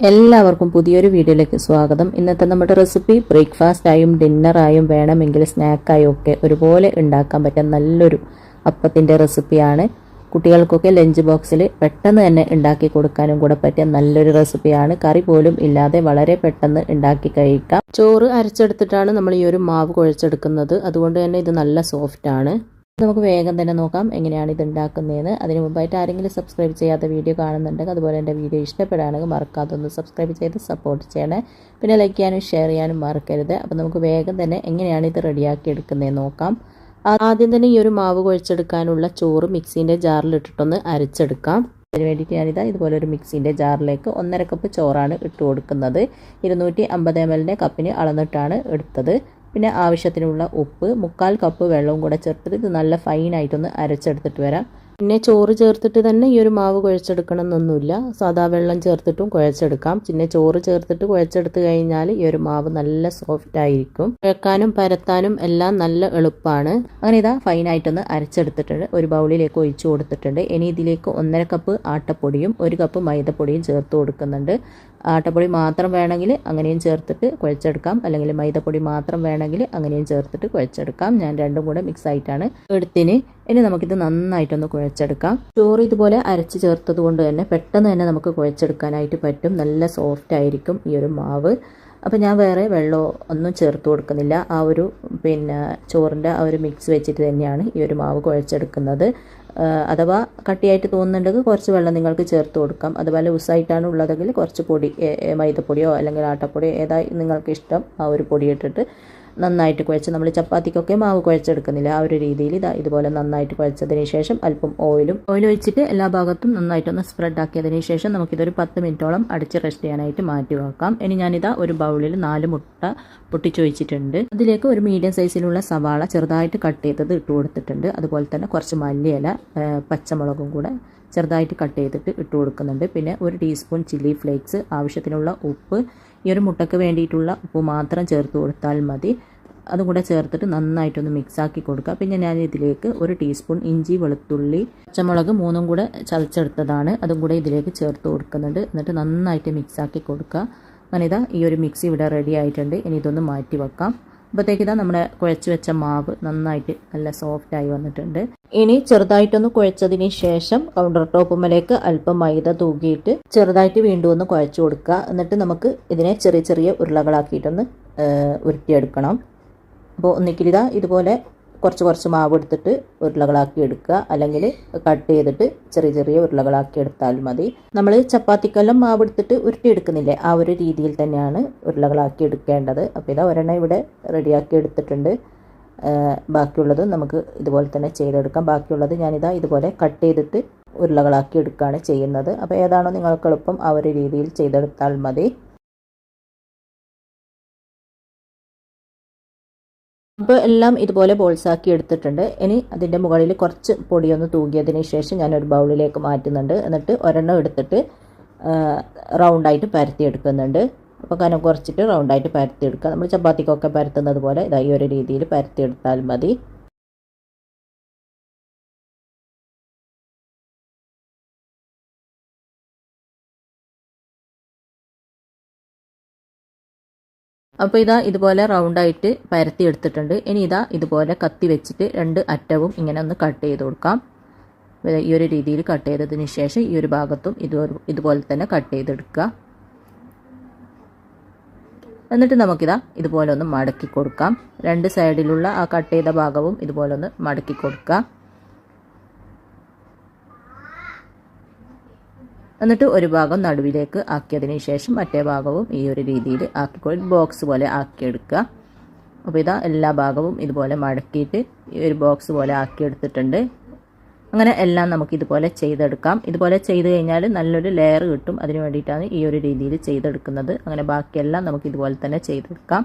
എല്ലാവർക്കും പുതിയൊരു വീഡിയോയിലേക്ക് സ്വാഗതം. ഇന്നത്തെ നമ്മുടെ റെസിപ്പി ബ്രേക്ക്ഫാസ്റ്റായും ഡിന്നറായും വേണമെങ്കിൽ സ്നാക്കായും ഒക്കെ ഒരുപോലെ ഉണ്ടാക്കാൻ പറ്റിയ നല്ലൊരു അപ്പത്തിൻ്റെ റെസിപ്പിയാണ്. കുട്ടികൾക്കൊക്കെ ലഞ്ച് ബോക്സിൽ പെട്ടെന്ന് തന്നെ ഉണ്ടാക്കി കൊടുക്കാനും കൂടെ പറ്റിയ നല്ലൊരു റെസിപ്പിയാണ്. കറി പോലും ഇല്ലാതെ വളരെ പെട്ടെന്ന് ഉണ്ടാക്കി കഴിക്കാം. ചോറ് അരച്ചെടുത്തിട്ടാണ് നമ്മൾ ഈ ഒരു മാവ് കുഴച്ചെടുക്കുന്നത്. അതുകൊണ്ട് തന്നെ ഇത് നല്ല സോഫ്റ്റാണ്. നമുക്ക് വേഗം തന്നെ നോക്കാം എങ്ങനെയാണ് ഇത് ഉണ്ടാക്കുന്നതെന്ന്. അതിന് മുമ്പായിട്ട് ആരെങ്കിലും സബ്സ്ക്രൈബ് ചെയ്യാത്ത വീഡിയോ കാണുന്നുണ്ടെങ്കിൽ അതുപോലെ എൻ്റെ വീഡിയോ ഇഷ്ടപ്പെടുകയാണെങ്കിൽ മറക്കാതെ ഒന്ന് സബ്സ്ക്രൈബ് ചെയ്ത് സപ്പോർട്ട് ചെയ്യണേ. പിന്നെ ലൈക്ക് ചെയ്യാനും ഷെയർ ചെയ്യാനും മറക്കരുത്. അപ്പോൾ നമുക്ക് വേഗം തന്നെ എങ്ങനെയാണ് ഇത് റെഡിയാക്കി എടുക്കുന്നതെന്ന് നോക്കാം. ആദ്യം തന്നെ ഈ ഒരു മാവ് കുഴച്ചെടുക്കാനുള്ള ചോറ് മിക്സീൻ്റെ ജാറിലിട്ടിട്ടൊന്ന് അരച്ചെടുക്കാം. അതിന് വേണ്ടിയിട്ട് ഞാനിതാ ഇതുപോലെ ഒരു മിക്സീൻ്റെ ജാറിലേക്ക് 1.5 കപ്പ് ചോറാണ് ഇട്ട് കൊടുക്കുന്നത്. 250 ml കപ്പിന് അളന്നിട്ടാണ് എടുത്തത്. പിന്നെ ആവശ്യത്തിനുള്ള ഉപ്പ്, 1/4 കപ്പ് വെള്ളവും കൂടെ ചേർത്തിട്ട് ഇത് നല്ല ഫൈനായിട്ടൊന്ന് അരച്ചെടുത്തിട്ട് വരാം. പിന്നെ ചോറ് ചേർത്തിട്ട് തന്നെ ഈ ഒരു മാവ് കുഴച്ചെടുക്കണം എന്നൊന്നുമില്ല. സാധാ വെള്ളം ചേർത്തിട്ടും കുഴച്ചെടുക്കാം. പിന്നെ ചോറ് ചേർത്തിട്ട് കുഴച്ചെടുത്ത് കഴിഞ്ഞാൽ ഈ ഒരു മാവ് നല്ല സോഫ്റ്റ് ആയിരിക്കും. കുഴക്കാനും പരത്താനും എല്ലാം നല്ല എളുപ്പമാണ്. അങ്ങനെ ഇതാ ഫൈനായിട്ടൊന്ന് അരച്ചെടുത്തിട്ടുണ്ട്. ഒരു ബൗളിലേക്ക് ഒഴിച്ചു കൊടുത്തിട്ടുണ്ട്. ഇനി ഇതിലേക്ക് 1.5 കപ്പ് ആട്ടപ്പൊടിയും 1 കപ്പ് മൈദപ്പൊടിയും ചേർത്ത് കൊടുക്കുന്നുണ്ട്. ആട്ടപ്പൊടി മാത്രം വേണമെങ്കിൽ അങ്ങനെയും ചേർത്തിട്ട് കുഴച്ചെടുക്കാം, അല്ലെങ്കിൽ മൈദപ്പൊടി മാത്രം വേണമെങ്കിൽ അങ്ങനെയും ചേർത്തിട്ട് കുഴച്ചെടുക്കാം. ഞാൻ രണ്ടും കൂടെ മിക്സ് ആയിട്ടാണ് എടുത്തിന്. ഇനി നമുക്കിത് നന്നായിട്ടൊന്ന് കുഴച്ചെടുക്കാം. ചോറ് ഇതുപോലെ അരച്ച് ചേർത്തത് കൊണ്ട് തന്നെ പെട്ടെന്ന് തന്നെ നമുക്ക് കുഴച്ചെടുക്കാനായിട്ട് പറ്റും. നല്ല സോഫ്റ്റ് ആയിരിക്കും ഈ ഒരു മാവ്. അപ്പോൾ ഞാൻ വേറെ വെള്ളമോ ഒന്നും ചേർത്ത് കൊടുക്കുന്നില്ല. ആ ഒരു ചോറിൻ്റെ ആ ഒരു മിക്സ് വെച്ചിട്ട് തന്നെയാണ് ഈ ഒരു മാവ് കുഴച്ചെടുക്കുന്നത്. അഥവാ കട്ടിയായിട്ട് തോന്നുന്നുണ്ടെങ്കിൽ കുറച്ച് വെള്ളം നിങ്ങൾക്ക് ചേർത്ത് കൊടുക്കാം. അതുപോലെ ലൂസായിട്ടാണ് ഉള്ളതെങ്കിൽ കുറച്ച് പൊടി, മൈദപ്പൊടിയോ അല്ലെങ്കിൽ ആട്ടപ്പൊടിയോ ഏതായി നിങ്ങൾക്ക് ഇഷ്ടം ആ ഒരു പൊടി ഇട്ടിട്ട് നന്നായിട്ട് കുഴച്ച്, നമ്മൾ ചപ്പാത്തിക്കൊക്കെ മാവ് കുഴച്ചെടുക്കുന്നില്ല ആ ഒരു രീതിയിൽ ഇതുപോലെ നന്നായിട്ട് കുഴച്ചതിന് ശേഷം അല്പം ഓയിൽ ഒഴിച്ചിട്ട് എല്ലാ ഭാഗത്തും നന്നായിട്ടൊന്ന് സ്പ്രെഡ് ആക്കിയതിന് ശേഷം നമുക്കിതൊരു 10 മിനിറ്റോളം അടിച്ച് റെസ്റ്റ് ചെയ്യാനായിട്ട് മാറ്റി വെക്കാം. ഇനി ഞാനിതാ ഒരു ബൗളിൽ 4 മുട്ട പൊട്ടിച്ചൊഴിച്ചിട്ടുണ്ട്. അതിലേക്ക് ഒരു മീഡിയം സൈസിലുള്ള സവാള ചെറുതായിട്ട് കട്ട് ചെയ്തത് ഇട്ട് കൊടുത്തിട്ടുണ്ട്. അതുപോലെ തന്നെ കുറച്ച് മല്ലിയില, പച്ചമുളകും കൂടെ ചെറുതായിട്ട് കട്ട് ചെയ്തിട്ട് ഇട്ട് കൊടുക്കുന്നുണ്ട്. പിന്നെ 1 ടീസ്പൂൺ ചില്ലി ഫ്ലേക്സ്, ആവശ്യത്തിനുള്ള ഉപ്പ്, ഈ ഒരു മുട്ടയ്ക്ക് വേണ്ടിയിട്ടുള്ള ഉപ്പ് മാത്രം ചേർത്ത് കൊടുത്താൽ മതി. അതും കൂടെ ചേർത്തിട്ട് നന്നായിട്ടൊന്ന് മിക്സാക്കി കൊടുക്കുക. പിന്നെ ഞാൻ ഇതിലേക്ക് 1 ടീസ്പൂൺ ഇഞ്ചി, വെളുത്തുള്ളി, പച്ചമുളക് 3ഉം കൂടെ ചതച്ചെടുത്തതാണ്, അതും കൂടെ ഇതിലേക്ക് ചേർത്ത് കൊടുക്കുന്നുണ്ട്. എന്നിട്ട് നന്നായിട്ട് മിക്സാക്കി കൊടുക്കുക. അങ്ങനെ ഇതാ ഈ ഒരു മിക്സ് ഇവിടെ റെഡി ആയിട്ടുണ്ട്. ഇനി ഇതൊന്ന് മാറ്റി വെക്കാം. അപ്പോഴത്തേക്ക് ഇതാ നമ്മുടെ കുഴച്ച് വെച്ച മാവ് നന്നായിട്ട് നല്ല സോഫ്റ്റായി വന്നിട്ടുണ്ട്. ഇനി ചെറുതായിട്ടൊന്ന് കുഴച്ചതിന് ശേഷം കൗണ്ടർ ടോപ്പുമ്മലേക്ക് അല്പം മൈദ തൂക്കിയിട്ട് ചെറുതായിട്ട് വീണ്ടും ഒന്ന് കുഴച്ച് കൊടുക്കുക. എന്നിട്ട് നമുക്ക് ഇതിനെ ചെറിയ ചെറിയ ഉരുളകളാക്കിയിട്ടൊന്ന് ഉരുട്ടിയെടുക്കണം. അപ്പോൾ ഒന്നിക്കിലിതാ ഇതുപോലെ കുറച്ച് മാവ് എടുത്തിട്ട് ഉരുളകളാക്കി എടുക്കുക, അല്ലെങ്കിൽ കട്ട് ചെയ്തിട്ട് ചെറിയ ചെറിയ ഉരുളകളാക്കി എടുത്താൽ മതി. നമ്മൾ ചപ്പാത്തിക്കെല്ലാം മാവ് എടുത്തിട്ട് ഉരുട്ടിയെടുക്കുന്നില്ലേ, ആ ഒരു രീതിയിൽ തന്നെയാണ് ഉരുളകളാക്കി എടുക്കേണ്ടത്. അപ്പോൾ ഇതാ ഒരെണ്ണം ഇവിടെ റെഡിയാക്കി എടുത്തിട്ടുണ്ട്. ബാക്കിയുള്ളത് നമുക്ക് ഇതുപോലെ തന്നെ ചെയ്തെടുക്കാം. ബാക്കിയുള്ളത് ഞാനിതാ ഇതുപോലെ കട്ട് ചെയ്തിട്ട് ഉരുളകളാക്കി എടുക്കുകയാണ് ചെയ്യുന്നത്. അപ്പോൾ ഏതാണോ നിങ്ങൾക്ക് എളുപ്പം ആ ഒരു രീതിയിൽ ചെയ്തെടുത്താൽ മതി. അപ്പോൾ എല്ലാം ഇതുപോലെ ബോൾസാക്കി എടുത്തിട്ടുണ്ട്. ഇനി അതിൻ്റെ മുകളിൽ കുറച്ച് പൊടിയൊന്ന് തൂകിയതിന് ശേഷം ഞാനൊരു ബൗളിലേക്ക് മാറ്റുന്നുണ്ട്. എന്നിട്ട് ഒരെണ്ണം എടുത്തിട്ട് റൗണ്ടായിട്ട് പരത്തിയെടുക്കുന്നുണ്ട്. അപ്പോൾ കനം കുറച്ചിട്ട് റൗണ്ടായിട്ട് പരത്തിയെടുക്കുക. നമ്മൾ ചപ്പാത്തിക്കൊക്കെ പരത്തുന്നത് പോലെ ഈ ഒരു രീതിയിൽ പരത്തിയെടുത്താൽ മതി. അപ്പോൾ ഇതാ ഇതുപോലെ റൗണ്ടായിട്ട് പരത്തി എടുത്തിട്ടുണ്ട്. ഇനി ഇതാ ഇതുപോലെ കത്തി വെച്ചിട്ട് 2 അറ്റവും ഇങ്ങനെ ഒന്ന് കട്ട് ചെയ്ത് കൊടുക്കാം. ഈ ഒരു രീതിയിൽ കട്ട് ചെയ്തതിന് ശേഷം ഈ ഒരു ഭാഗത്തും ഇതുപോലെ തന്നെ കട്ട് ചെയ്തെടുക്കുക. എന്നിട്ട് നമുക്കിതാ ഇതുപോലെ ഒന്ന് മടക്കി കൊടുക്കാം. 2 സൈഡിലുള്ള ആ കട്ട് ചെയ്ത ഭാഗവും ഇതുപോലെ ഒന്ന് മടക്കി കൊടുക്കുക. എന്നിട്ട് ഒരു ഭാഗം നടുവിലേക്ക് ആക്കിയതിന് ശേഷം മറ്റേ ഭാഗവും ഈ ഒരു രീതിയിൽ ആക്കിക്കൊണ്ട് ബോക്സ് പോലെ ആക്കിയെടുക്കുക. അപ്പോൾ ഇതാ എല്ലാ ഭാഗവും ഇതുപോലെ മടക്കിയിട്ട് ഈ ഒരു ബോക്സ് പോലെ ആക്കിയെടുത്തിട്ടുണ്ട്. അങ്ങനെ എല്ലാം നമുക്ക് ഇതുപോലെ ചെയ്തെടുക്കാം. ഇതുപോലെ ചെയ്ത് കഴിഞ്ഞാൽ നല്ലൊരു ലെയർ കിട്ടും. അതിന് വേണ്ടിയിട്ടാണ് ഈ ഒരു രീതിയിൽ ചെയ്തെടുക്കുന്നത്. അങ്ങനെ ബാക്കിയെല്ലാം നമുക്ക് ഇതുപോലെ തന്നെ ചെയ്തെടുക്കാം.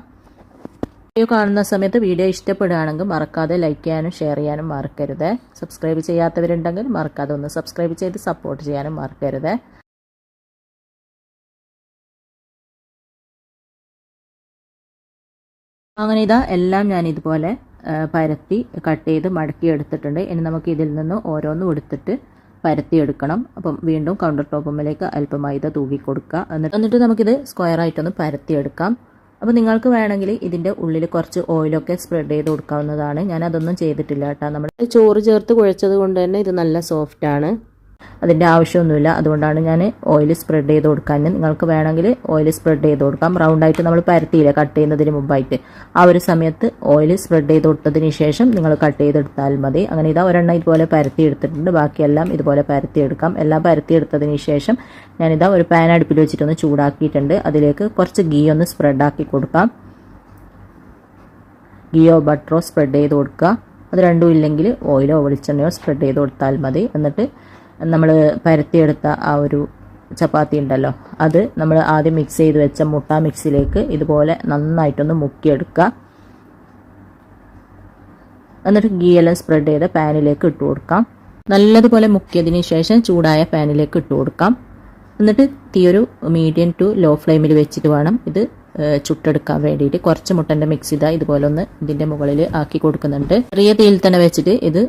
വീഡിയോ കാണുന്ന സമയത്ത് വീഡിയോ ഇഷ്ടപ്പെടുകയാണെങ്കിൽ മറക്കാതെ ലൈക്ക് ചെയ്യാനും ഷെയർ ചെയ്യാനും മറക്കരുത്. സബ്സ്ക്രൈബ് ചെയ്യാത്തവരുണ്ടെങ്കിൽ മറക്കാതെ ഒന്ന് സബ്സ്ക്രൈബ് ചെയ്ത് സപ്പോർട്ട് ചെയ്യാനും മറക്കരുത്. അങ്ങനെ ഇതാ എല്ലാം ഞാൻ ഇതുപോലെ പരത്തി കട്ട് ചെയ്ത് മടക്കി എടുത്തിട്ടുണ്ട്. ഇനി നമുക്ക് ഇതിൽ നിന്ന് ഓരോന്നും എടുത്തിട്ട് പരത്തിയെടുക്കണം. അപ്പം വീണ്ടും കൗണ്ടർ ടോപ്പുമ്മിലേക്ക് അല്പം മൈദ തൂക്കി കൊടുക്കുക. എന്നിട്ട് നമുക്കിത് സ്ക്വയറായിട്ടൊന്ന് പരത്തിയെടുക്കാം. അപ്പോൾ നിങ്ങൾക്ക് വേണമെങ്കിൽ ഇതിൻ്റെ ഉള്ളിൽ കുറച്ച് ഓയിലൊക്കെ സ്പ്രെഡ് ചെയ്ത് കൊടുക്കാവുന്നതാണ്. ഞാൻ അതൊന്നും ചെയ്തിട്ടില്ല കേട്ടോ. നമ്മൾ ചോറ് ചേർത്ത് കുഴച്ചത് കൊണ്ട് തന്നെ ഇത് നല്ല സോഫ്റ്റാണ്. അതിൻ്റെ ആവശ്യമൊന്നുമില്ല. അതുകൊണ്ടാണ് ഞാൻ ഓയിൽ സ്പ്രെഡ് ചെയ്ത് കൊടുക്കാൻ. നിങ്ങൾക്ക് വേണമെങ്കിൽ ഓയിൽ സ്പ്രെഡ് ചെയ്ത് കൊടുക്കാം. റൗണ്ടായിട്ട് നമ്മൾ പരത്തിയില്ല കട്ട് ചെയ്യുന്നതിന് മുമ്പായിട്ട്. ആ ഒരു സമയത്ത് ഓയിൽ സ്പ്രെഡ് ചെയ്ത് കൊടുത്തതിന് ശേഷം നിങ്ങൾ കട്ട് ചെയ്തെടുത്താൽ മതി. അങ്ങനെ ഇതാ ഒരെണ്ണം ഇതുപോലെ പരത്തി എടുത്തിട്ടുണ്ട്. ബാക്കിയെല്ലാം ഇതുപോലെ പരത്തിയെടുക്കാം. എല്ലാം പരത്തിയെടുത്തതിന് ശേഷം ഞാനിതാ ഒരു പാൻ അടുപ്പിൽ വെച്ചിട്ടൊന്ന് ചൂടാക്കിയിട്ടുണ്ട്. അതിലേക്ക് കുറച്ച് ഗീ ഒന്ന് സ്പ്രെഡാക്കി കൊടുക്കാം. ഗീയോ ബട്ടറോ സ്പ്രെഡ് ചെയ്ത് കൊടുക്കുക. അത് രണ്ടും ഇല്ലെങ്കിൽ ഓയിലോ വെളിച്ചെണ്ണയോ സ്പ്രെഡ് ചെയ്ത് കൊടുത്താൽ മതി. എന്നിട്ട് നമ്മൾ പരത്തിയെടുത്ത ആ ഒരു ചപ്പാത്തി ഉണ്ടല്ലോ, അത് നമ്മൾ ആദ്യം മിക്സ് ചെയ്ത് വെച്ച മുട്ട മിക്സിലേക്ക് ഇതുപോലെ നന്നായിട്ടൊന്ന് മുക്കിയെടുക്കുക. എന്നിട്ട് ഗീ എല്ലാം സ്പ്രെഡ് ചെയ്ത് പാനിലേക്ക് ഇട്ട് കൊടുക്കാം. നല്ലതുപോലെ മുക്കിയതിന് ശേഷം ചൂടായ പാനിലേക്ക് ഇട്ട് കൊടുക്കാം. എന്നിട്ട് തീ ഒരു മീഡിയം ടു ലോ ഫ്ലെയിമിൽ വെച്ചിട്ട് വേണം ഇത് ചുട്ടെടുക്കാൻ വേണ്ടിയിട്ട്. കുറച്ച് മുട്ടൻ്റെ മിക്സ് ഇതുപോലെ ഒന്ന് ഇതിൻ്റെ മുകളിൽ ആക്കി കൊടുക്കുന്നുണ്ട്. ചെറിയ തീയിൽ തന്നെ വെച്ചിട്ട് ഇത്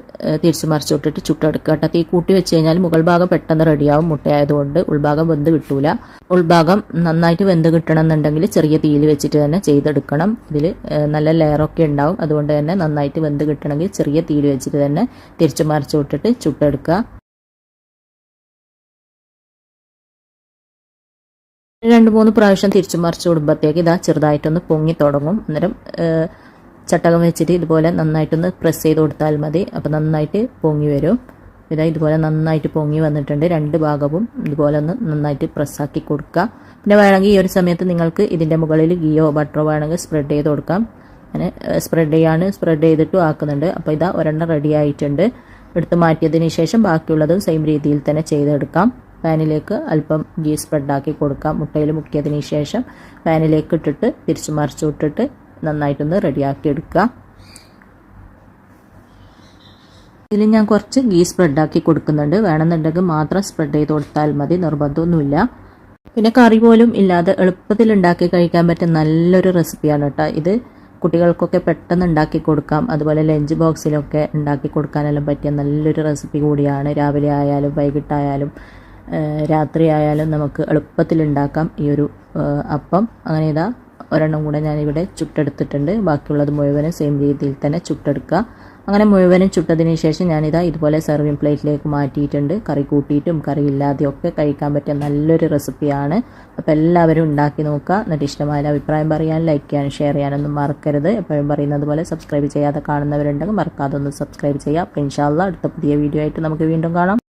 തിരിച്ചു മറിച്ച് വിട്ടിട്ട് ചുട്ടെടുക്കുക കേട്ടോ. തീ കൂട്ടി വെച്ച് കഴിഞ്ഞാൽ മുകൾ ഭാഗം പെട്ടെന്ന് റെഡിയാവും. മുട്ടയായതുകൊണ്ട് ഉൾഭാഗം വെന്ത് കിട്ടൂല. ഉൾഭാഗം നന്നായിട്ട് വെന്ത് കിട്ടണം എന്നുണ്ടെങ്കിൽ ചെറിയ തീയിൽ വെച്ചിട്ട് തന്നെ ചെയ്തെടുക്കണം. ഇതിൽ നല്ല ലെയറൊക്കെ ഉണ്ടാവും. അതുകൊണ്ട് തന്നെ നന്നായിട്ട് വെന്ത് കിട്ടണമെങ്കിൽ ചെറിയ തീയിൽ വെച്ചിട്ട് തന്നെ തിരിച്ചു മറിച്ച് വിട്ടിട്ട് ചുട്ടെടുക്കുക. 2-3 പ്രാവശ്യം തിരിച്ചു മറിച്ച് വിടുമ്പോഴത്തേക്ക് ഇതാ ചെറുതായിട്ടൊന്ന് പൊങ്ങി തുടങ്ങും. അന്നേരം ചട്ടകം വെച്ചിട്ട് ഇതുപോലെ നന്നായിട്ടൊന്ന് പ്രസ് ചെയ്ത് കൊടുത്താൽ മതി. അപ്പോൾ നന്നായിട്ട് പൊങ്ങി വരും. ഇതാ ഇതുപോലെ നന്നായിട്ട് പൊങ്ങി വന്നിട്ടുണ്ട്. 2 ഭാഗവും ഇതുപോലെ ഒന്ന് നന്നായിട്ട് പ്രസ്സാക്കി കൊടുക്കുക. പിന്നെ വേണമെങ്കിൽ ഈ ഒരു സമയത്ത് നിങ്ങൾക്ക് ഇതിൻ്റെ മുകളിൽ ഗീയോ ബട്ടറോ വേണമെങ്കിൽ സ്പ്രെഡ് ചെയ്ത് കൊടുക്കാം. അങ്ങനെ സ്പ്രെഡ് ചെയ്തിട്ടും ആക്കുന്നുണ്ട്. അപ്പോൾ ഇതാ ഒരെണ്ണം റെഡി ആയിട്ടുണ്ട്. എടുത്ത് മാറ്റിയതിന് ശേഷം ബാക്കിയുള്ളതും സെയിം രീതിയിൽ തന്നെ ചെയ്തെടുക്കാം. പാനിലേക്ക് അല്പം ഗീ സ്പ്രെഡാക്കി കൊടുക്കാം. മുട്ടയിൽ മുക്കിയതിന് ശേഷം പാനിലേക്ക് ഇട്ടിട്ട് തിരിച്ചു മറിച്ചു വിട്ടിട്ട് നന്നായിട്ടൊന്ന് റെഡിയാക്കി എടുക്കുക. ഇതിൽ ഞാൻ കുറച്ച് ഗീ സ്പ്രെഡാക്കി കൊടുക്കുന്നുണ്ട്. വേണമെന്നുണ്ടെങ്കിൽ മാത്രം സ്പ്രെഡ് ചെയ്ത് കൊടുത്താൽ മതി, നിർബന്ധമൊന്നുമില്ല. പിന്നെ കറി പോലും ഇല്ലാതെ എളുപ്പത്തിൽ ഉണ്ടാക്കി കഴിക്കാൻ പറ്റിയ നല്ലൊരു റെസിപ്പിയാണ് കേട്ടോ ഇത്. കുട്ടികൾക്കൊക്കെ പെട്ടെന്ന് ഉണ്ടാക്കി കൊടുക്കാം. അതുപോലെ ലഞ്ച് ബോക്സിലൊക്കെ ഉണ്ടാക്കി കൊടുക്കാനെല്ലാം പറ്റിയ നല്ലൊരു റെസിപ്പി കൂടിയാണ്. രാവിലെ ആയാലും വൈകിട്ടായാലും രാത്രി ആയാലും നമുക്ക് എളുപ്പത്തിൽ ഉണ്ടാക്കാം ഈ ഒരു അപ്പം. അങ്ങനെ ഇതാ ഒരെണ്ണം കൂടെ ഞാനിവിടെ ചുട്ടെടുത്തിട്ടുണ്ട്. ബാക്കിയുള്ളത് മുഴുവനും സെയിം രീതിയിൽ തന്നെ ചുട്ടെടുക്കുക. അങ്ങനെ മുഴുവനും ചുട്ടതിന് ശേഷം ഞാനിതാ ഇതുപോലെ സെർവിങ് പ്ലേറ്റിലേക്ക് മാറ്റിയിട്ടുണ്ട്. കറി കൂട്ടിയിട്ടും കറി ഇല്ലാതെയും ഒക്കെ കഴിക്കാൻ പറ്റിയ നല്ലൊരു റെസിപ്പിയാണ്. അപ്പോൾ എല്ലാവരും ഉണ്ടാക്കി നോക്കുക. എന്നിട്ട് ഇഷ്ടമായ അഭിപ്രായം പറയാൻ, ലൈക്ക് ചെയ്യാനും ഷെയർ ചെയ്യാനൊന്നും മറക്കരുത്. എപ്പോഴും പറയുന്നത് പോലെ സബ്സ്ക്രൈബ് ചെയ്യാതെ കാണുന്നവരുണ്ടെങ്കിൽ മറക്കാതെ ഒന്ന് സബ്സ്ക്രൈബ് ചെയ്യുക. അപ്പോൾ ഇൻഷാ അല്ലാഹ് അടുത്ത പുതിയ വീഡിയോ ആയിട്ട് നമുക്ക് വീണ്ടും കാണാം.